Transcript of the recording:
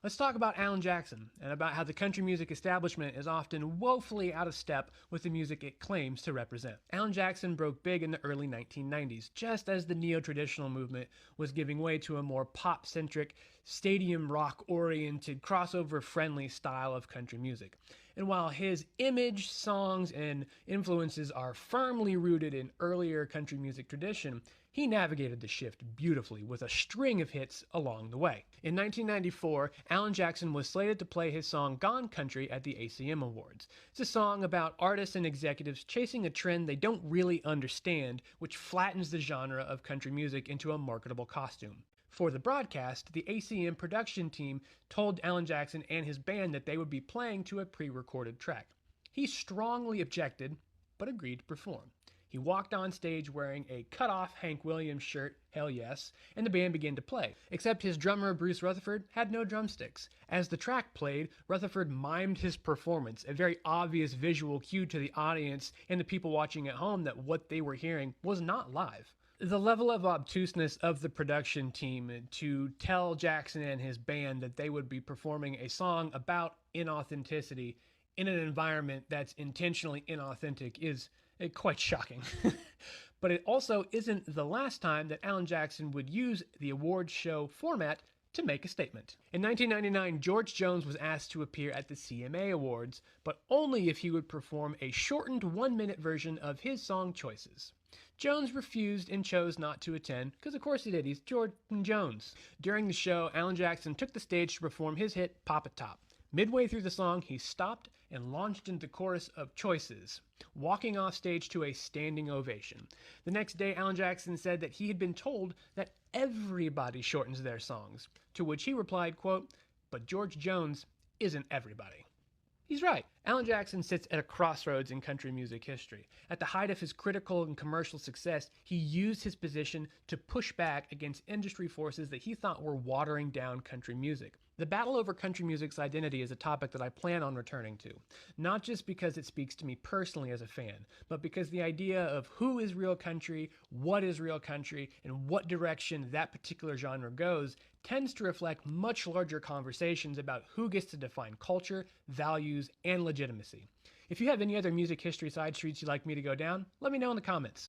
Let's talk about Alan Jackson and about how the country music establishment is often woefully out of step with the music it claims to represent. Alan Jackson broke big in the early 1990s, just as the neo-traditional movement was giving way to a more pop-centric, stadium rock-oriented, crossover-friendly style of country music. And while his image, songs, and influences are firmly rooted in earlier country music tradition, he navigated the shift beautifully with a string of hits along the way. In 1994, Alan Jackson was slated to play his song Gone Country at the ACM Awards. It's a song about artists and executives chasing a trend they don't really understand, which flattens the genre of country music into a marketable costume. For the broadcast, the ACM production team told Alan Jackson and his band that they would be playing to a pre-recorded track. He strongly objected, but agreed to perform. He walked on stage wearing a cut-off Hank Williams shirt, hell yes, and the band began to play. Except his drummer Bruce Rutherford had no drumsticks. As the track played, Rutherford mimed his performance, a very obvious visual cue to the audience and the people watching at home that what they were hearing was not live. The level of obtuseness of the production team to tell Jackson and his band that they would be performing a song about inauthenticity in an environment that's intentionally inauthentic is quite shocking. But it also isn't the last time that Alan Jackson would use the awards show format to make a statement. In 1999, George Jones was asked to appear at the CMA Awards, but only if he would perform a shortened 1-minute version of his song choices. Jones refused and chose not to attend, because of course he did, he's George Jones. During the show, Alan Jackson took the stage to perform his hit Pop It Top. Midway through the song, he stopped and launched into the chorus of Choices, walking off stage to a standing ovation. The next day, Alan Jackson said that he had been told that everybody shortens their songs, to which he replied, quote, "But George Jones isn't everybody." He's right. Alan Jackson sits at a crossroads in country music history. At the height of his critical and commercial success, he used his position to push back against industry forces that he thought were watering down country music. The battle over country music's identity is a topic that I plan on returning to, not just because it speaks to me personally as a fan, but because the idea of who is real country, and what direction that particular genre goes tends to reflect much larger conversations about who gets to define culture, values, and legitimacy. If you have any other music history side streets you'd like me to go down, let me know in the comments.